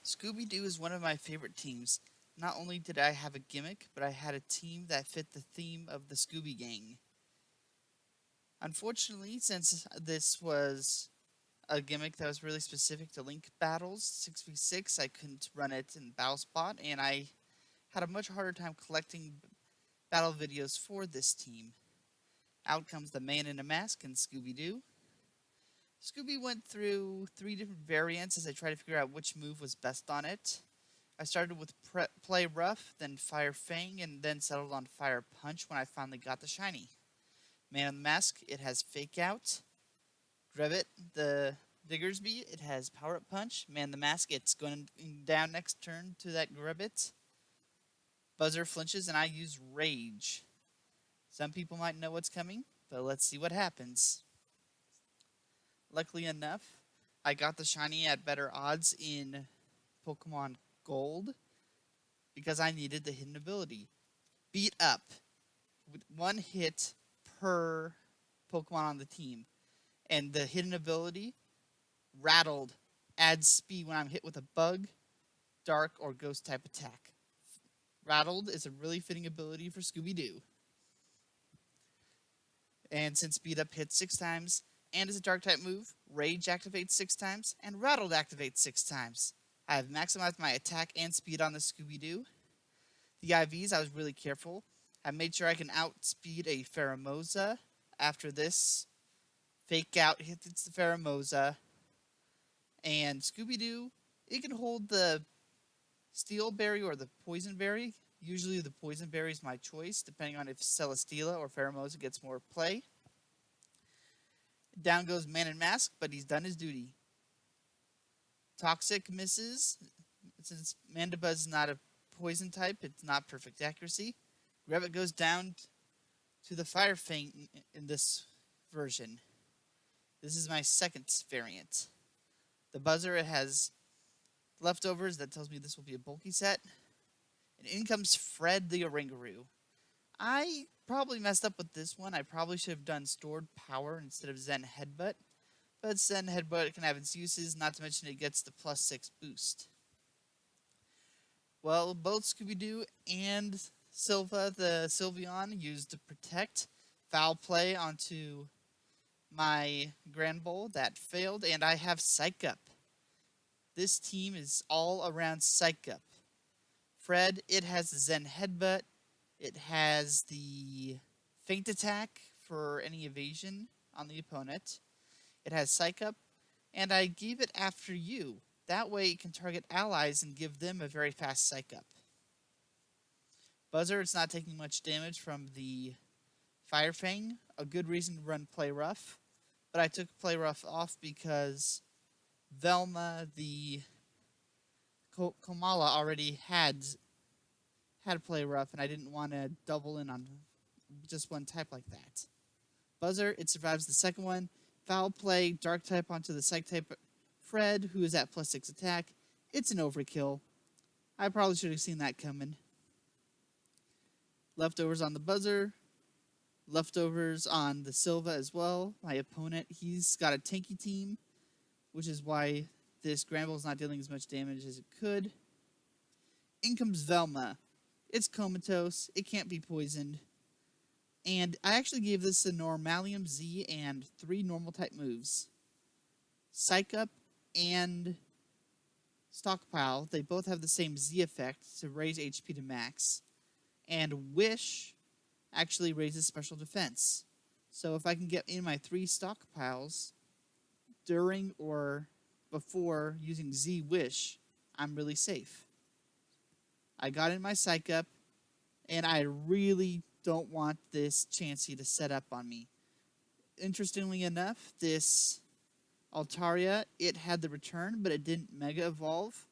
Scooby-Doo is one of my favorite teams. Not only did I have a gimmick, but I had a team that fit the theme of the Scooby Gang. Unfortunately, since this was a gimmick that was really specific to Link battles, 6v6, I couldn't run it in Battle Spot, and I had a much harder time collecting battle videos for this team. Out comes the man in a mask and Scooby-Doo. Scooby went through 3 different variants as I tried to figure out which move was best on it. I started with Play Rough, then Fire Fang, and then settled on Fire Punch when I finally got the shiny. Man in the Mask, it has Fake Out. Grebbit, the Diggersby, it has Power Up Punch. Man in the Mask, it's going down next turn to that Grebbit. Buzzer flinches, and I use Rage. Some people might know what's coming, but let's see what happens. Luckily enough, I got the shiny at better odds in Pokemon Gold because I needed the hidden ability. Beat Up, with 1 hit per Pokemon on the team. And the hidden ability, Rattled, adds speed when I'm hit with a bug, dark, or ghost type attack. Rattled is a really fitting ability for Scooby-Doo. And since Beat Up hits 6 times, and is a dark type move, Rage activates 6 times, and Rattled activates 6 times. I have maximized my attack and speed on the Scooby-Doo. The IVs, I was really careful. I made sure I can outspeed a Pheromosa. After this, Fake Out hits the Pheromosa. And Scooby-Doo, it can hold the Steel Berry or the Poison Berry. Usually the Poison Berry is my choice, depending on if Celesteela or Pheromosa gets more play. Down goes Man in Mask, but he's done his duty. Toxic misses. Since Mandibuzz is not a poison type, it's not perfect accuracy. Grebbit goes down to the Fire Fang in this version. This is my second variant. The Buzzer, it has leftovers. That tells me this will be a bulky set. And in comes Fred the Oranguru. I probably messed up with this one. I probably should have done Stored Power instead of Zen Headbutt. But Zen Headbutt can have its uses, not to mention it gets the +6 boost. Well, both Scooby-Doo and Silva the Sylveon used to protect Foul Play onto my Grand Bowl. That failed, and I have Psych Up. This team is all around Psych Up. Fred, it has the Zen Headbutt. It has the Feint Attack for any evasion on the opponent. It has Psych Up, and I gave it After You. That way it can target allies and give them a very fast Psych Up. Buzzer, it's not taking much damage from the Fire Fang. A good reason to run Play Rough. But I took Play Rough off because Velma, the Komala, already had Play Rough, and I didn't want to double in on just one type like that. Buzzer, it survives the second one. Foul Play, Dark type onto the Psych type Fred, who is at +6 attack. It's an overkill. I probably should have seen that coming. Leftovers on the Buzzer. Leftovers on the Silva as well. My opponent, he's got a tanky team, which is why this Granbull is not dealing as much damage as it could. In comes Velma. It's comatose. It can't be poisoned. And I actually gave this a normalium-z and 3 normal type moves. Psych Up and Stockpile, they both have the same Z effect to raise HP to max. And Wish actually raises special defense. So if I can get in my 3 stockpiles during or before using Z Wish, I'm really safe. I got in my Psych Up, and I really don't want this Chansey to set up on me. Interestingly enough, this Altaria, it had the return, but it didn't Mega Evolve.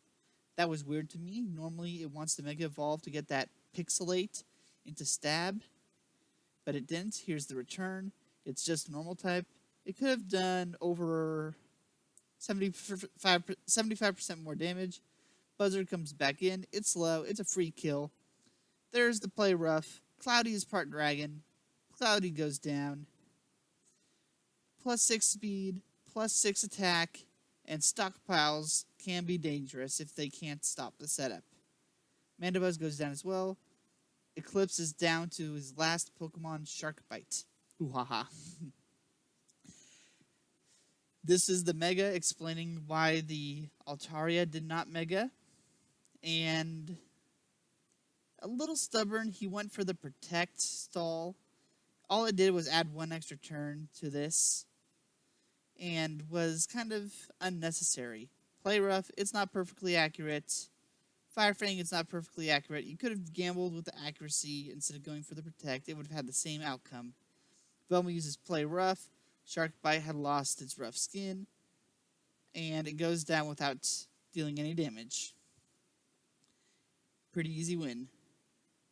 That was weird to me. Normally, it wants to Mega Evolve to get that Pixelate into Stab, but it didn't. Here's the return. It's just normal type. It could have done over 75% more damage. Buzzer comes back in. It's low. It's a free kill. There's the Play Rough. Cloudy is part dragon. Cloudy goes down. +6 speed, +6 attack, and stockpiles can be dangerous if they can't stop the setup. Mandibuzz goes down as well. Eclipse is down to his last Pokemon, Shark Bite. Ooh ha ha. This is the Mega explaining why the Altaria did not Mega. And a little stubborn, he went for the Protect stall. All it did was add one extra turn to this. And was kind of unnecessary. Play Rough, it's not perfectly accurate. Fire Fang, it's not perfectly accurate. You could have gambled with the accuracy instead of going for the Protect. It would have had the same outcome. Velma uses Play Rough. Shark Bite had lost its rough skin. And it goes down without dealing any damage. Pretty easy win.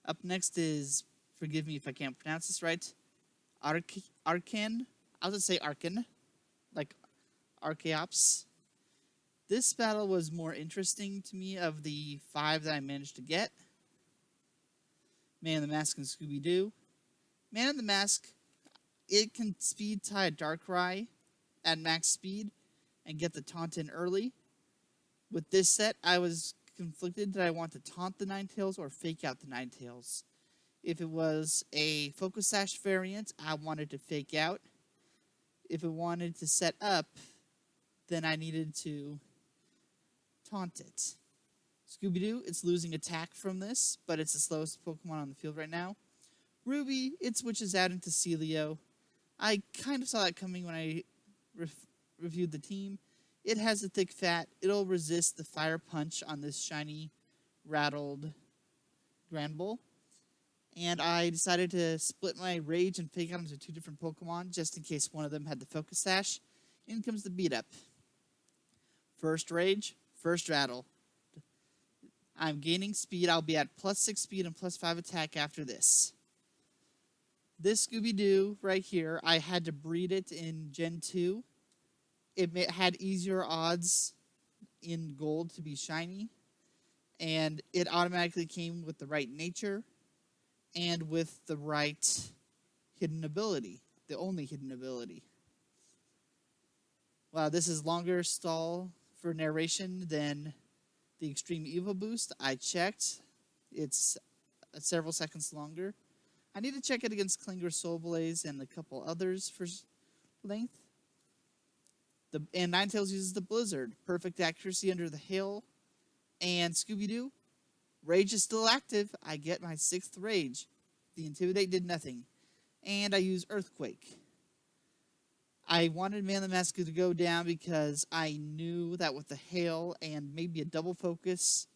Up next is, forgive me if I can't pronounce this right, Arcan. I'll just say Arcan. Like Archaeops. This battle was more interesting to me of the 5 that I managed to get. Man in the Mask and Scooby-Doo. Man in the Mask, it can speed tie a Darkrai at max speed and get the taunt in early. With this set, I was conflicted that I want to taunt the Ninetales or fake out the Ninetales. If it was a Focus Sash variant, I wanted to fake out. If it wanted to set up, then I needed to taunt it. Scooby-Doo, it's losing attack from this, but it's the slowest Pokemon on the field right now. Ruby, it switches out into Celio. I kind of saw that coming when I reviewed the team. It has a thick fat. It'll resist the Fire Punch on this shiny, rattled Granbull. And I decided to split my Rage and fake out into 2 different Pokemon, just in case one of them had the Focus Sash. In comes the beat up. First Rage, first Rattle. I'm gaining speed. I'll be at +6 speed and +5 attack after this. This Scooby-Doo right here, I had to breed it in Gen 2. It had easier odds in Gold to be shiny. And it automatically came with the right nature and with the right hidden ability. The only hidden ability. Wow, this is longer stall for narration than the Extreme Evo Boost. I checked. It's several seconds longer. I need to check it against Klinger Soul Blaze and a couple others for length. And Ninetales uses the Blizzard. Perfect accuracy under the hail. And Scooby-Doo, Rage is still active. I get my 6th Rage. The Intimidate did nothing. And I use Earthquake. I wanted Man in the Mask to go down because I knew that with the hail and maybe a double focus,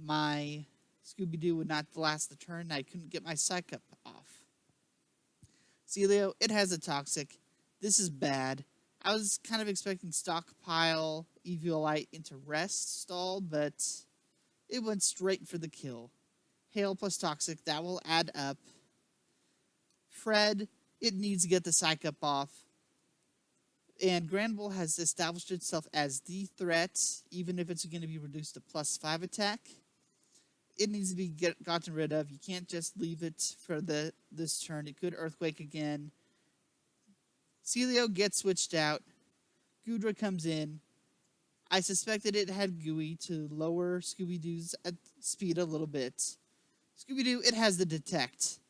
my Scooby-Doo would not last the turn, and I couldn't get my Psych Up off. Celio, it has a Toxic. This is bad. I was kind of expecting Stockpile, Eviolite into Rest stall, but it went straight for the kill. Hail plus Toxic, that will add up. Fred, it needs to get the Psych Up off. And Granbull has established itself as the threat, even if it's going to be reduced to +5 attack. It needs to be gotten rid of. You can't just leave it for this turn. It could Earthquake again. Celio gets switched out. Goodra comes in. I suspected it had Gooey to lower Scooby-Doo's speed a little bit. Scooby-Doo, it has the Detect.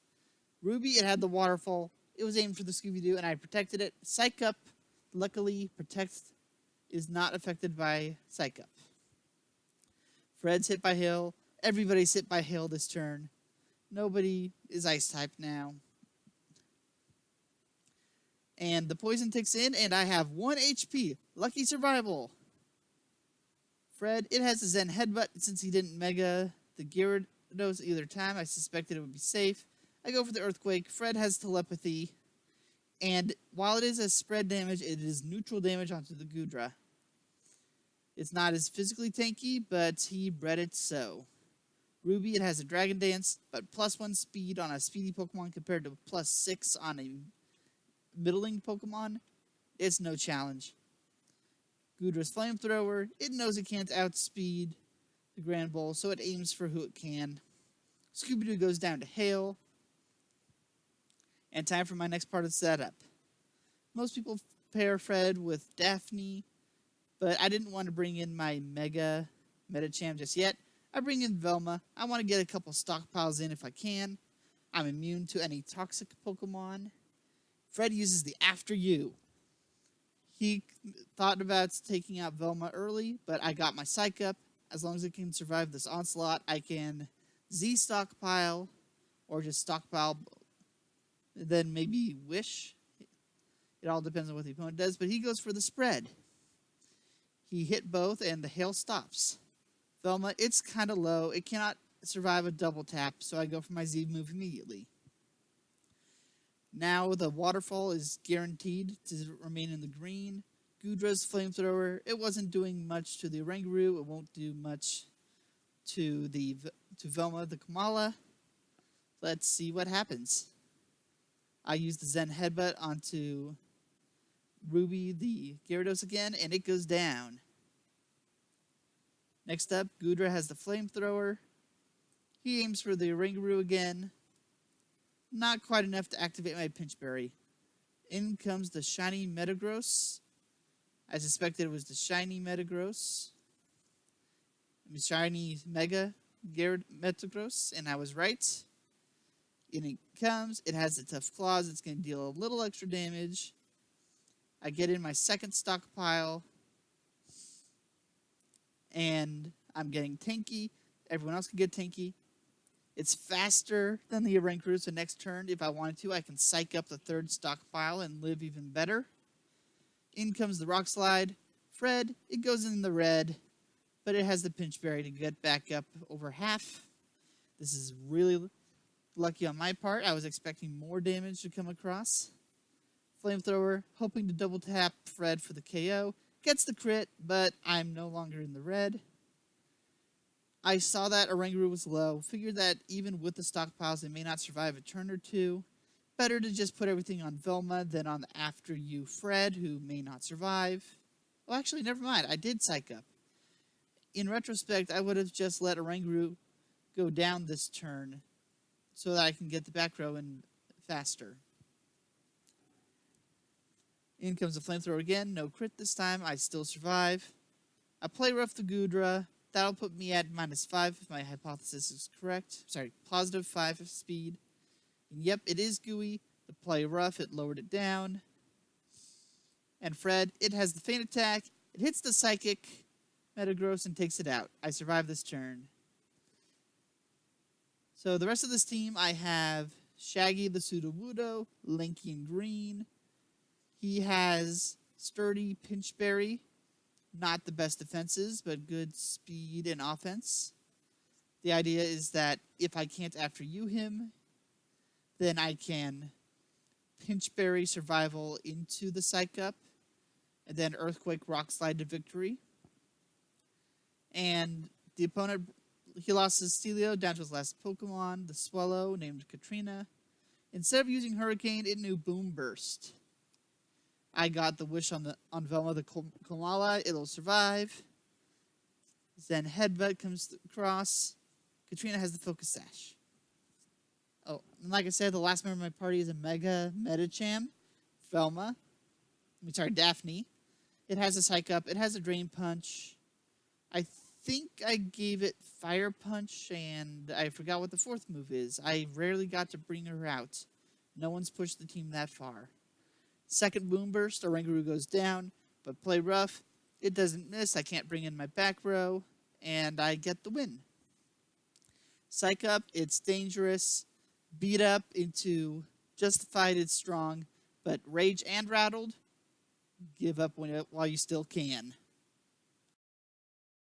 Ruby, it had the Waterfall. It was aimed for the Scooby-Doo, and I protected it. Psych Up. Luckily, Protect is not affected by Psych Up. Fred's hit by Hail. Everybody's hit by Hail this turn. Nobody is Ice type now. And the poison ticks in, and I have 1 HP. Lucky survival. Fred, it has a Zen Headbutt. Since he didn't Mega the Gyarados either time, I suspected it would be safe. I go for the Earthquake. Fred has Telepathy. And while it is a spread damage, it is neutral damage onto the Goodra. It's not as physically tanky, but he bred it so. Ruby, it has a Dragon Dance, but +1 speed on a speedy Pokemon compared to +6 on a middling Pokemon. It's no challenge. Goodra's Flamethrower, it knows it can't outspeed the Granbull, so it aims for who it can. Scooby-Doo goes down to Hail. And time for my next part of the setup. Most people pair Fred with Daphne, But I didn't want to bring in my Mega Medicham just yet. I bring in Velma. I want to get a couple stockpiles in if I can. I'm immune to any toxic Pokemon. Fred uses the After You. He thought about taking out Velma early, but I got my Psych up. As long as it can survive this onslaught, I can Z stockpile, or just stockpile, then maybe Wish. It all depends on what the opponent does, but he goes for the spread. He hit both, and the hail stops. Velma, it's kind of low. It cannot survive a double tap, so I go for my Z move immediately. Now the waterfall is guaranteed to remain in the green. Goodra's flamethrower, it wasn't doing much to the Oranguru. It won't do much to Velma the Kamala. Let's see what happens. I use the Zen Headbutt onto Ruby the Gyarados again, and it goes down. Next up, Goodra has the Flamethrower. He aims for the Oranguru again. Not quite enough to activate my Pinchberry. In comes the shiny Metagross. I suspected it was the shiny Metagross. Shiny Mega Metagross, and I was right. In it comes. It has the tough claws. It's going to deal a little extra damage. I get in my second stockpile. And I'm getting tanky. Everyone else can get tanky. It's faster than the Oranguru, so next turn, if I wanted to, I can psych up the third stockpile and live even better. In comes the Rock Slide. Fred, it goes in the red, but it has the Pinchberry to get back up over half. This is really lucky on my part. I was expecting more damage to come across. Flamethrower, hoping to double tap Fred for the KO. Gets the crit, but I'm no longer in the red. I saw that Oranguru was low. Figured that even with the stockpiles, it may not survive a turn or two. Better to just put everything on Velma than on the After You Fred, who may not survive. Well, actually, never mind. I did Psych up. In retrospect, I would have just let Oranguru go down this turn so that I can get the back row in faster. In comes the Flamethrower again. No crit this time. I still survive. I play rough the Goodra. That'll put me at -5 if my hypothesis is correct. Sorry, +5 speed. And yep, it is gooey. The play rough, it lowered it down. And Fred, it has the feint attack. It hits the Psychic Metagross and takes it out. I survive this turn. So the rest of this team, I have Shaggy the Sudowoodo, Linky in green. He has Sturdy Pinchberry. Not the best defenses, but good speed and offense. The idea is that if I can't After You him, then I can Pinchberry survival into the Psych Up, and then Earthquake Rock Slide to victory. And the opponent, he lost his Stelio down to his last Pokemon, the Swallow, named Katrina. Instead of using Hurricane, it knew Boom Burst. I got the Wish on Velma the Kamala. It'll survive. Then Headbutt comes across. Katrina has the Focus Sash. Oh, and like I said, the last member of my party is a Mega Medicham. Velma. Daphne. It has a Psych Up. It has a Drain Punch. I think I gave it Fire Punch, and I forgot what the fourth move is. I rarely got to bring her out. No one's pushed the team that far. Second Boom Burst, Oranguru goes down, but play rough. It doesn't miss. I can't bring in my back row, and I get the win. Psych Up, it's dangerous. Beat up into Justified, it's strong, but Rage and Rattled, give up while you still can.